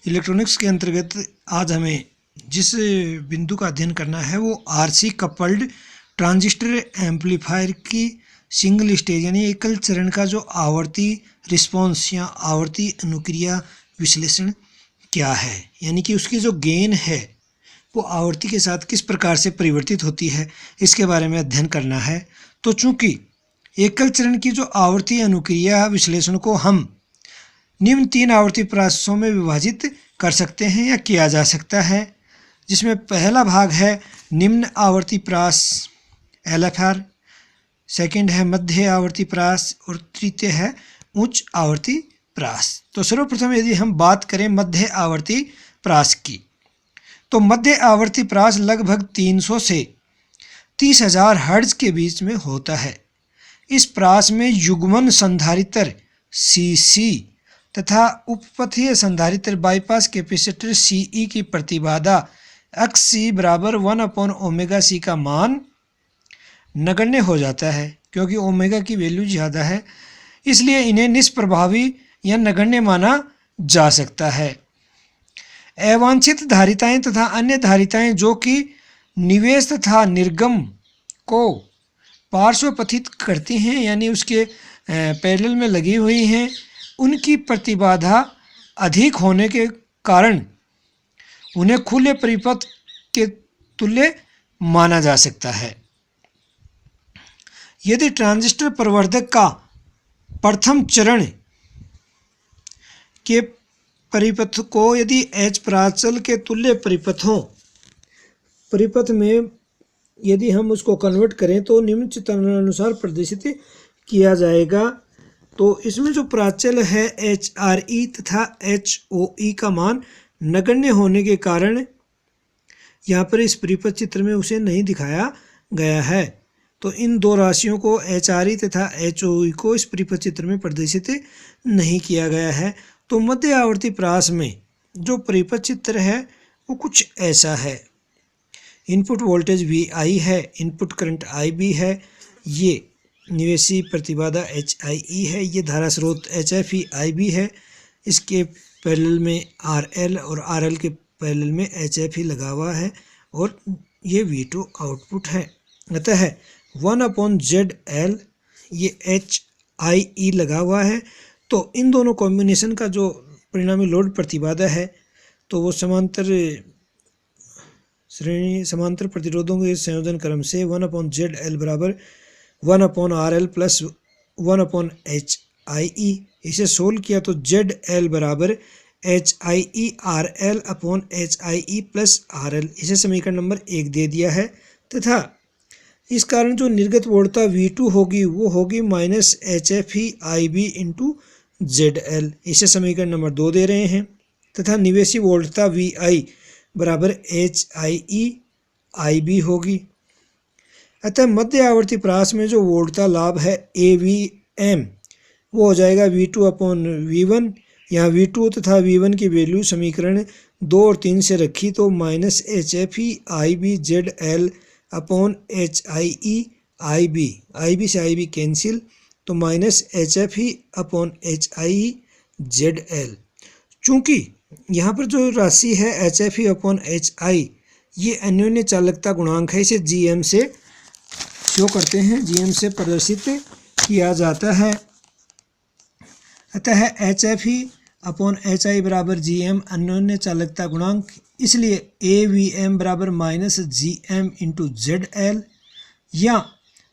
Electronics के अंतर्गत आज हमें जिस बिंदु का अध्ययन करना है वो आरसी कपल्ड ट्रांजिस्टर एम्पलीफायर की सिंगल स्टेज यानी एकल चरण का जो आवर्ती रिस्पॉन्स या आवर्ती अनुक्रिया विश्लेषण क्या है, यानी कि उसकी जो गेन है वो आवर्ती के साथ किस प्रकार से परिवर्तित होती है, इसके बारे में अध्ययन करना है। तो चूंकि एकल चरण की जो आवर्ती अनुक्रिया विश्लेषण को हम निम्न 3 आवर्ती प्रासों में विभाजित कर सकते हैं या किया जा सकता है, जिसमें पहला भाग है निम्न आवर्ती प्रास LFR, सेकंड है मध्य आवर्ती प्रास और तृतीय है उच्च आवर्ती प्रास। तो सर्वप्रथम यदि हम बात करें मध्य आवर्ती प्रास की, तो मध्य आवर्ती प्रास लगभग 300 से 30,000 हर्ट्ज के बीच में होता है। इस प्रास में युग्मन संधारित्र CC तथा उपपथीय संधारित्र बाईपास कैपेसिटर CE की प्रतिबाधा XC बराबर 1/ओमेगा C का मान नगण्य हो जाता है, क्योंकि ओमेगा की वैल्यू ज़्यादा है, इसलिए इन्हें निष्प्रभावी या नगण्य माना जा सकता है। अवांछित धारिताएं तथा अन्य धारिताएं जो कि निवेश तथा निर्गम को पार्श्वपथित करती हैं, यानी उसके पैरेलल में लगी हुई हैं, उनकी प्रतिबाधा अधिक होने के कारण उन्हें खुले परिपथ के तुल्य माना जा सकता है। यदि ट्रांजिस्टर प्रवर्धक का प्रथम चरण के परिपथ को यदि H प्राचल के तुल्य परिपथ में यदि हम उसको कन्वर्ट करें तो निम्न चित्रानुसार प्रदर्शित किया जाएगा। तो इसमें जो प्राचल है HRE तथा HOE का मान नगण्य होने के कारण यहाँ पर इस परिपथ चित्र में उसे नहीं दिखाया गया है। तो इन दो राशियों को HRE तथा HOE को इस परिपथ चित्र में प्रदर्शित नहीं किया गया है। तो मध्य आवर्ती प्रास में जो परिपथ चित्र है वो कुछ ऐसा है। इनपुट वोल्टेज VI है, इनपुट करंट IB है, ये निवेशी प्रतिबाधा HIE है, ये धारा स्रोत HFE IB है, इसके पैरेलल में RL और RL के पैरेलल में HFE लगा हुआ है और ये V2 आउटपुट है। अतः 1/ZL ये HIE लगा हुआ है। तो इन दोनों कॉम्बिनेशन का जो परिणामी लोड प्रतिबाधा है तो वो समांतर प्रतिरोधों के संयोजन क्रम से 1/ZL बराबर 1/RL प्लस 1/HIE। इसे सोल्व किया तो ZL बराबर HIE RL upon HIE plus RL, इसे समीकरण नंबर 1 दे दिया है। तथा इस कारण जो निर्गत वोल्टता V2 होगी वो होगी minus HFE IB into ZL, इसे समीकरण नंबर 2 दे रहे हैं। तथा निवेशी वोल्टता VI बराबर HIE IB होगी। अतः मध्य आवर्ती प्रास में जो वोल्टता लाभ है AVM वो हो जाएगा V2/V1। यहाँ V2 तथा V1 की वैल्यू समीकरण 2 और 3 से रखी तो minus HFE IB ZL upon HIE IB, IB से IB कैंसिल, तो minus HFE upon HIE ZL। चूँकि यहाँ पर जो राशि है HFE अपॉन HI ये अन्योन्य चालकता गुणांक है, इसे GM से शो करते हैं, GM से प्रदर्शित किया जाता है। अतः HFE अपॉन HI बराबर GM अन्योन्य चालकता गुणांक, इसलिए AVM बराबर माइनस GM इंटू ZL, या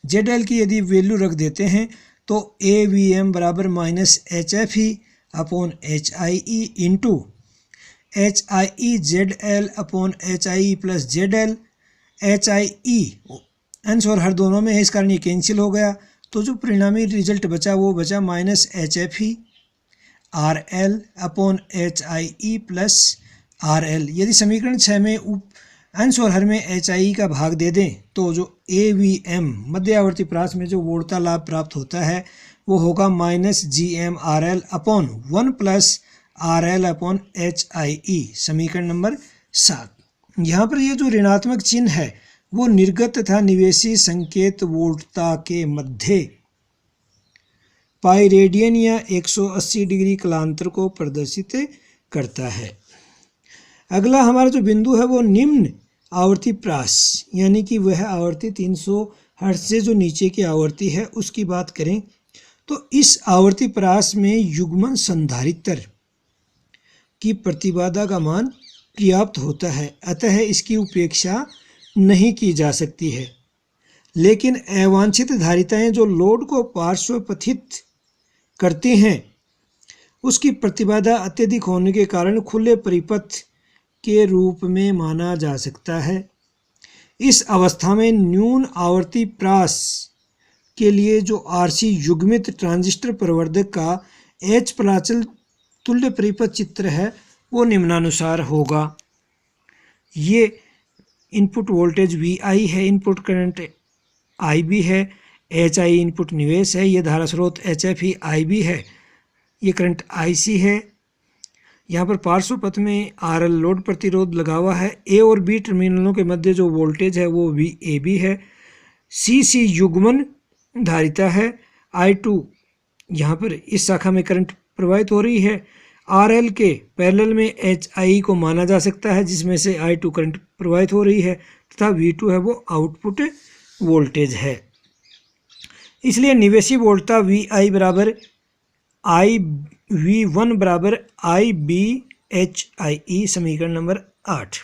ZL की यदि वैल्यू रख देते हैं तो AVM बराबर minus HFE upon HIE into HIE ZL upon HIE plus ZL। HIE अंश और हर दोनों में है, इस कारण ये कैंसिल हो गया। तो जो परिणामी रिजल्ट बचा वो बचा minus HFE RL upon HIE plus RL। यदि समीकरण 6 में अंश और हर में HIE का भाग दे दें तो जो AVM मध्य आवर्ती प्रास में जो वोल्टता लाभ प्राप्त होता है वो होगा minus GM RL upon 1 plus RL upon HIE, समीकरण नंबर 7। यहाँ पर ये जो ऋणात्मक चिन्ह है वो निर्गत तथा निवेशी संकेत वोल्टता के मध्य पाई रेडियन या 180 डिग्री कलांतर को प्रदर्शित करता है। अगला हमारा जो बिंदु है वो निम्न आवर्ती प्रास, यानी कि वह आवर्ती 300 हर्ट्ज से जो नीचे की आवर्ती है उसकी बात करें तो इस आवर्ती प्रास में युग्मन संधारित्र की प्रतिबाधा का मान पर्याप्त होता है, अतः इसकी उपेक्षा नहीं की जा सकती है। लेकिन अवांछित धारिताएं जो लोड को पार्श्वपथित करती हैं उसकी प्रतिबाधा अत्यधिक होने के कारण खुले परिपथ के रूप में माना जा सकता है। इस अवस्था में न्यून आवर्ती प्रास के लिए जो आरसी युग्मित ट्रांजिस्टर प्रवर्धक का एच प्राचल तुल्य परिपथ चित्र है वो निम्नानुसार होगा। ये इनपुट वोल्टेज VI है, इनपुट करंट IB है, HI इनपुट निवेश है, ये धारा स्रोत HFE IB है, ये करंट IC है। यहाँ पर पार्श्व पथ में RL लोड प्रतिरोध लगा हुआ है। A और B टर्मिनलों के मध्य जो वोल्टेज है वो VAB है। CC युग्मन धारिता है। I2 यहाँ पर इस शाखा में करंट प्रवाहित हो रही है। RL के पैरेलल में HI को माना जा सकता है जिसमें से I2 करंट प्रवाहित हो रही है तथा V2 है वो आउटपुट वोल्टेज है। इसलिए निवेशी वोल्टता VI बराबर V1 बराबर IBHIE, समीकरण नंबर 8।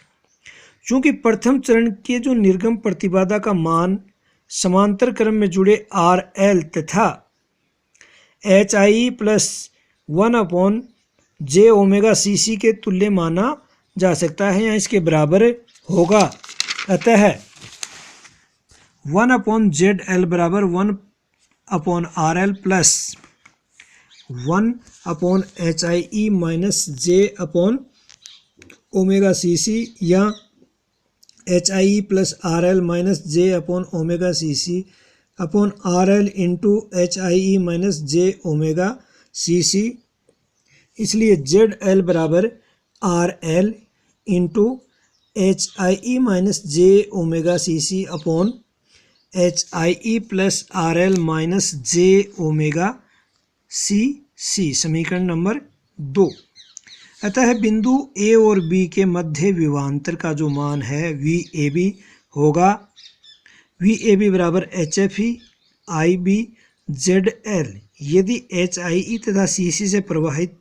चूंकि प्रथम चरण के जो निर्गम प्रतिबाधा का मान समांतर क्रम में जुड़े RL तथा HI प्लस 1/j⍵cc के तुल्य माना जा सकता है या इसके बराबर होगा, अतः 1/ZL बराबर 1/RL plus 1/HIE minus j⍵cc या HIE plus RL minus j⍵cc upon RL into HIE minus j⍵cc। इसलिए ZL बराबर RL into HIE minus j⍵cc upon HIE plus RL minus j⍵cc, समीकरण नंबर 2। अतः बिंदु A और B के मध्य विभवांतर का जो मान है VAB होगा। VAB बराबर HFE IB ZL। यदि HIE तथा CC से प्रवाहित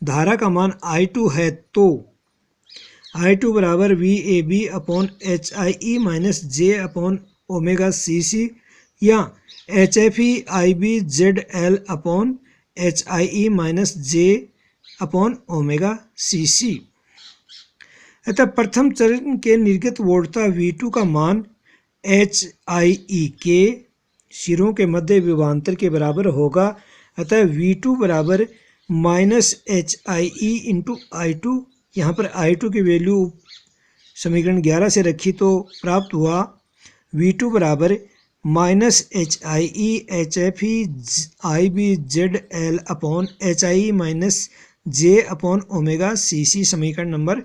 धारा का मान I2 है तो I2 बराबर VAB upon HIE minus j⍵cc या HFE IB ZL upon HIE minus j⍵cc। अतः प्रथम चरण के निर्गत वोल्टता V2 का मान HIE के सिरों के मध्य विभवांतर के बराबर होगा। अतः V2 बराबर माइनस HIE इंटू I2। यहाँ पर I2 की वैल्यू समीकरण 11 से रखी तो प्राप्त हुआ V2 बराबर minus HIE HFE IB ZL upon HIE minus j⍵cc, समीकरण नंबर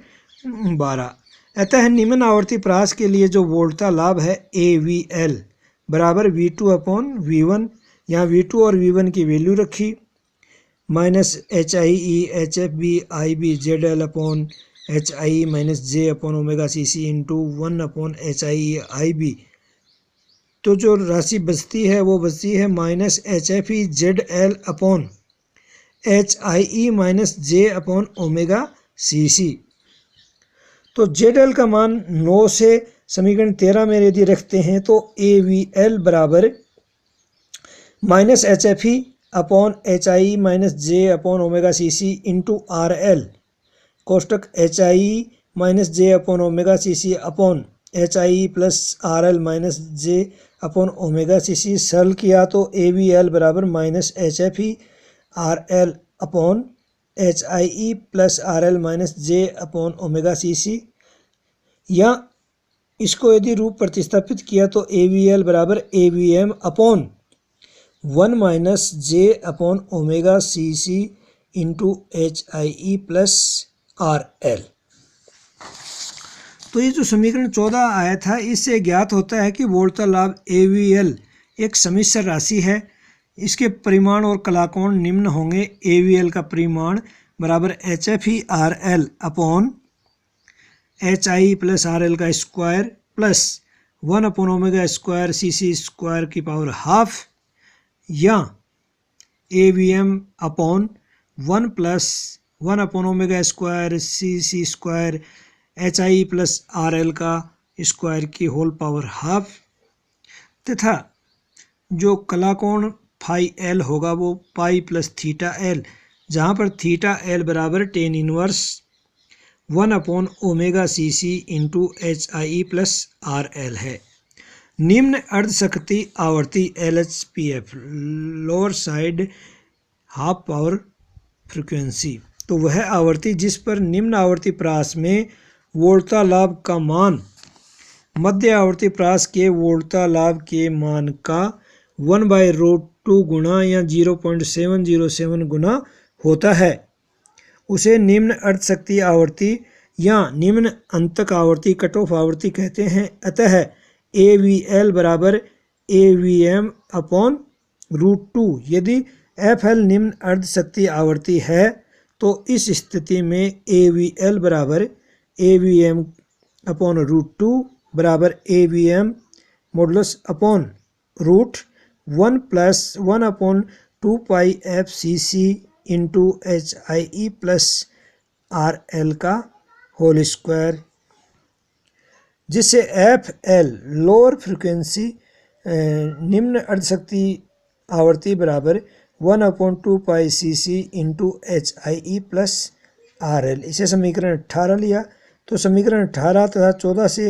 12। अतः निम्न आवर्ती प्रास के लिए जो वोल्टता लाभ है AVL बराबर V2 अपॉन V1। यहाँ V2 और V1 की वैल्यू रखी minus HIE HFB IB ZL upon HIE minus j⍵cc into 1/HIE IB। तो जो राशि बचती है वो बचती है minus HFE ZL upon HIE minus j⍵cc। तो ZL का मान 9 से समीकरण 13 में यदि रखते हैं तो AVL बराबर minus HFE upon HIE minus j⍵cc into RL कोष्टक HIE minus j⍵cc upon HIE plus RL minus j⍵cc। सरल किया तो AVL बराबर minus HFE RL upon HIE plus RL minus j⍵cc या इसको यदि रूप प्रतिस्थापित किया तो AVL बराबर AVM upon 1 minus j⍵cc into HIE plus RL। तो ये जो समीकरण 14 आया था इससे ज्ञात होता है कि वोल्टता लाभ AVL एक सम्मिश्र राशि है। इसके परिमाण और कलाकोण निम्न होंगे। AVL का परिमाण बराबर HFE RL upon H I plus R L का स्क्वायर प्लस 1/ओमेगा² CC² की पावर हाफ, या AVM अपॉन 1 प्लस 1/ओमेगा² CC² HI प्लस RL का स्क्वायर की होल पावर हाफ, तथा जो कलाकोण फाई एल होगा वो पाई प्लस थीटा एल, जहाँ पर थीटा एल बराबर tan इनवर्स 1/ओमेगा CC into HI plus RL है। निम्न अर्धशक्ति आवर्ती LHPF lower side half power frequency, तो वह आवर्ती जिस पर निम्न आवर्ती प्रास में वोल्टता लाभ का मान मध्य आवर्ती प्रास के वोल्टता लाभ के मान का 1/√2 गुना या 0.707 गुना होता है, उसे निम्न अर्धशक्ति आवर्ती या निम्न अंतक आवर्ती कट ऑफ आवर्ती कहते हैं। अतः AVL बराबर AVM अपॉन √2। यदि FL निम्न अर्धशक्ति आवर्ती है तो इस स्थिति में AVL बराबर AVM अपॉन √2 बराबर AVM मॉडुलस अपॉन √1 प्लस 1/2 पाई FCC into HIE plus RL का होल स्क्वायर, जिससे FL लोअर फ्रिक्वेंसी निम्न अर्धशक्ति आवर्ती बराबर 1/2 पाई CC into HIE plus RL। इसे समीकरण 18 लिया, तो समीकरण 18 तथा 14 से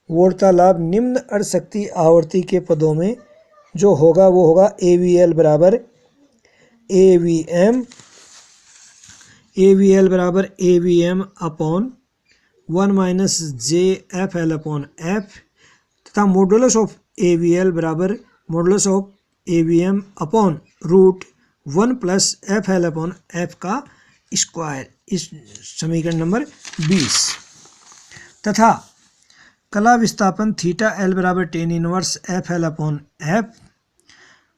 वोल्टता लाभ निम्न अर्धशक्ति आवर्ती के पदों में जो होगा वो होगा AVL बराबर AVL बराबर AVM upon 1 minus JFL upon F, तथा मॉडुलस ऑफ AVL बराबर modulus of AVM upon √1 plus FL upon F का स्क्वायर। इस समीकरण नंबर 20 तथा कला विस्थापन थीटा L बराबर tan inverse FL upon F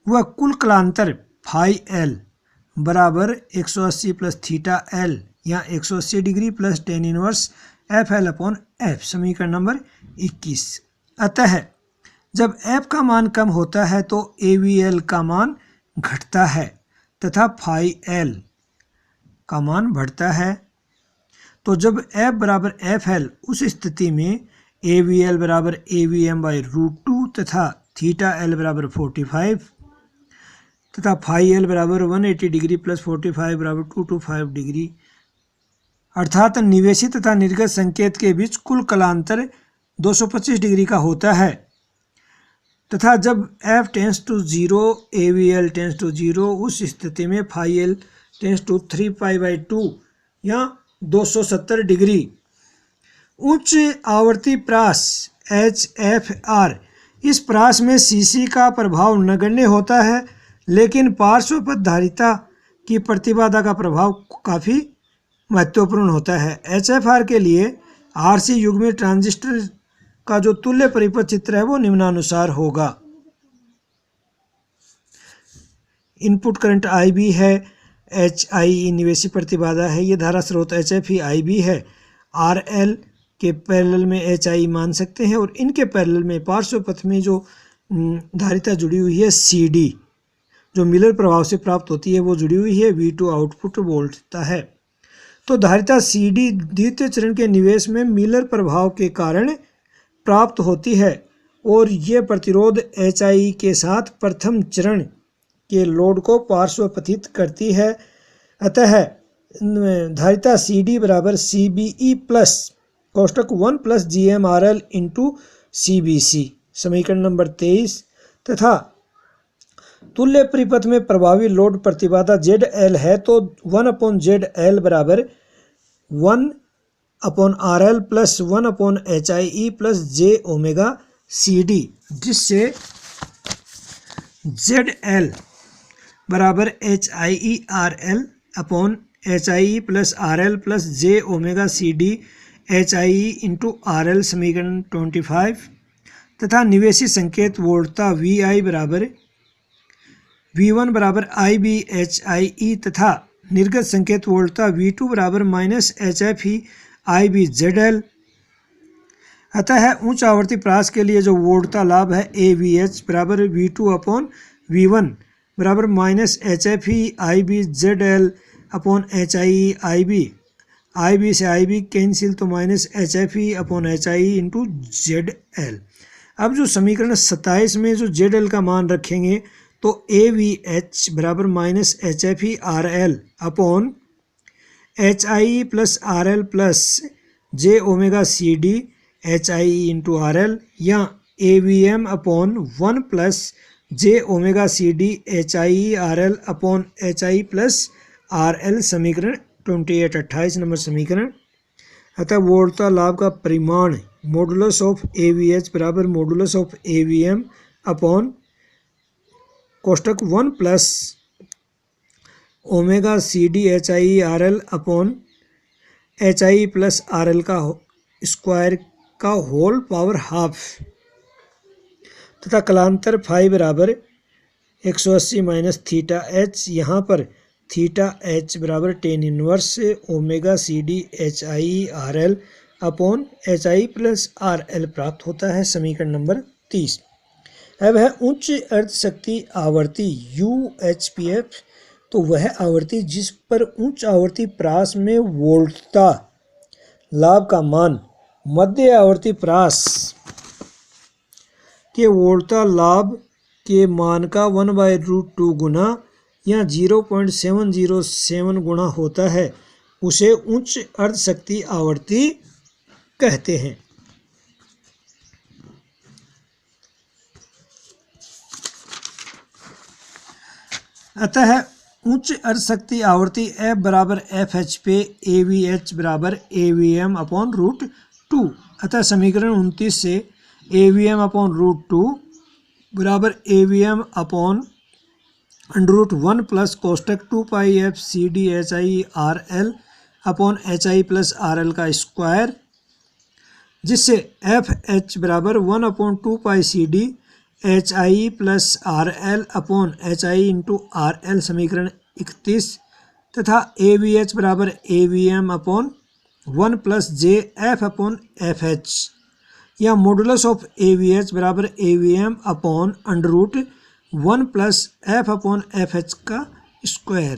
व कुल कलांतर फाई L बराबर 180 प्लस थीटा L या 180 degree plus tan inverse FL upon F, समीकरण नंबर 21। अतः जब F का मान कम होता है तो AVL का मान घटता है तथा फाई L का मान बढ़ता है। तो जब F बराबर FL उस स्थिति में AVL बराबर AVM बाई √2 तथा थीटा L बराबर 45 तथा फाई L बराबर 180 डिग्री प्लस 45 बराबर 225 डिग्री, अर्थात निवेशित तथा निर्गत संकेत के बीच कुल कलांतर 225 डिग्री का होता है, तथा जब F tends to 0 AVL tends to 0 उस स्थिति में फाई L टेंस टू 3π/2 या 270 डिग्री। उच्च आवर्ती प्रास HFR, इस प्रास में CC का प्रभाव नगण्य होता है, लेकिन पार्श्वपथ धारिता की प्रतिबाधा का प्रभाव काफ़ी महत्वपूर्ण होता है। HFR के लिए RC युग्मी ट्रांजिस्टर का जो तुल्य परिपथ चित्र है वो निम्नानुसार होगा। इनपुट करंट IB है, HI निवेशी प्रतिबाधा है, ये धारा स्रोत HF ही IB है, RL के पैरेलल में HI मान सकते हैं, और इनके पैरेलल में पार्श्वपथ में जो धारिता जुड़ी हुई है CD जो मिलर प्रभाव से प्राप्त होती है वो जुड़ी हुई है, V2 आउटपुट वोल्टता है। तो धारिता CD द्वितीय चरण के निवेश में मिलर प्रभाव के कारण प्राप्त होती है और ये प्रतिरोध HI के साथ प्रथम चरण के लोड को पार्श्वपथित करती है। अतः धारिता CD बराबर CBE प्लस कोष्टक 1 प्लस GMRL इंटू CBC, समीकरण नंबर 23, तथा तुल्य परिपथ में प्रभावी लोड प्रतिबाधा ZL है तो 1/ZL बराबर 1/RL plus 1/HIE plus j⍵CD, जिससे ZL बराबर HIE RL upon HIE plus RL plus j⍵CD HIE into RL, समीकरण 25, तथा निवेशी संकेत वोल्टता VI बराबर V1 बराबर IBHIE तथा निर्गत संकेत वोल्टता V2 बराबर माइनस HFE IBZL अतः है उच्च आवर्ती प्रास के लिए जो वोल्टता लाभ है AVH बराबर V2 अपॉन V1 बराबर minus HFE IB ZL upon HIE IB, IB से IB कैंसिल तो minus HFE upon HIE into ZL। अब जो समीकरण 27 में जो ZL का मान रखेंगे तो AVH बराबर minus HFE RL upon HIE plus RL plus J omega CD HIE into RL या AVM upon 1 plus J omega CD HIE RL upon HIE plus RL समीकरण 28 नंबर समीकरण। अतः वोल्टता लाभ का परिमाण मॉडुलस ऑफ AVH बराबर modulus of AVM upon कोष्टक 1 plus omega CD HIE RL upon HIE plus RL का स्क्वायर का होल पावर हाफ तथा कलांतर फाई बराबर 180 माइनस थीटा H। यहाँ पर थीटा H बराबर tan inverse omega CD HIE RL upon HIE plus RL प्राप्त होता है समीकरण नंबर 30। अब है उच्च अर्ध शक्ति आवर्ती UHPF, तो वह आवर्ती जिस पर उच्च आवर्ती प्रास में वोल्टता लाभ का मान मध्य आवर्ती प्रास के वोल्टता लाभ के मान का 1/√2 गुना या 0.707 गुना होता है, उसे उच्च अर्ध शक्ति आवर्ती कहते हैं। अतः उच्च अर्ध शक्ति आवर्ती F बराबर FH पे AVH बराबर AVM अपॉन √2। अतः समीकरण 29 से AVM अपॉन √2 बराबर AVM अपॉन √1 प्लस कोष्टक 2 पाई F CD HIE RL upon HIE plus RL का स्क्वायर, जिससे FH बराबर 1 अपॉन 2 पाई CD HIE plus RL upon HIE into RL समीकरण 31 तथा AVH बराबर AVM upon 1 plus JF upon FH या modulus of AVH बराबर AVM upon √1 plus F upon FH का square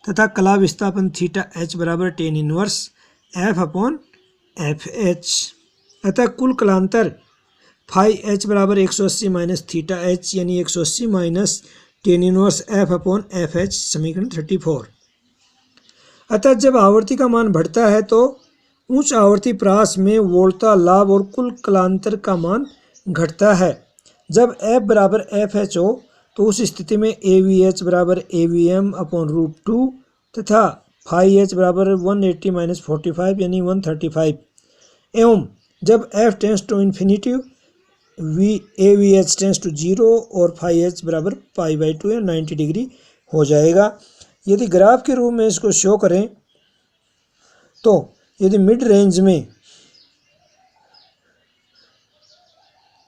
तथा कला विस्थापन थीटा H बराबर tan inverse F upon FH। अतः कुल कलांतर फाई H बराबर 180 माइनस थीटा H यानी 180 minus tan inverse F upon FH समीकरण 34। अतः जब आवर्ती का मान बढ़ता है तो उच्च आवर्ती प्रास में वोल्टता लाभ और कुल कलांतर का मान घटता है। जब F बराबर FH हो तो उस स्थिति में AVH बराबर AVM अपॉन √2 तथा फाई H बराबर 180 माइनस 45 यानी 135 एवं जब F tends to infinity AVH tends to 0 और फाई H बराबर π/2 या 90 डिग्री हो जाएगा। यदि ग्राफ के रूप में इसको शो करें तो यदि मिड रेंज में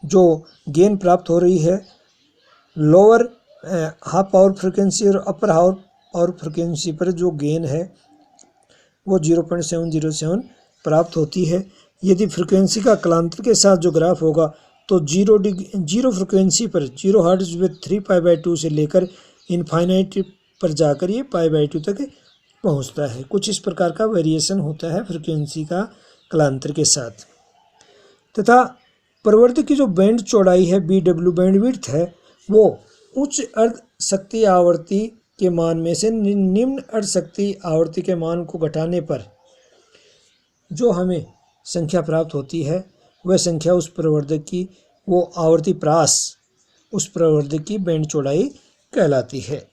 जो गेन प्राप्त हो रही है लोअर हाफ पावर फ्रिक्वेंसी और अपर हाफ पावर फ्रिक्वेंसी पर जो गेन है वो 0.707 प्राप्त होती है। यदि फ्रिक्वेंसी का कलांतर के साथ जो ग्राफ होगा तो जीरो फ्रिक्वेंसी पर 0 हर्ट्ज विद 3 π/2 से लेकर इनफाइनाइट पर जाकर ये π/2 तक पहुंचता है। कुछ इस प्रकार का वेरिएशन होता है फ्रिक्वेंसी का कलांतर के साथ। तथा प्रवर्धक की जो बैंड चौड़ाई है BW बैंड विड्थ है वो उच्च अर्ध शक्ति आवर्ती के मान में से निम्न अर्ध शक्ति आवर्ती के मान को घटाने पर जो हमें संख्या प्राप्त होती है वह संख्या उस प्रवर्धक की वो आवर्ती प्रास उस प्रवर्धक की बैंड चौड़ाई कहलाती है।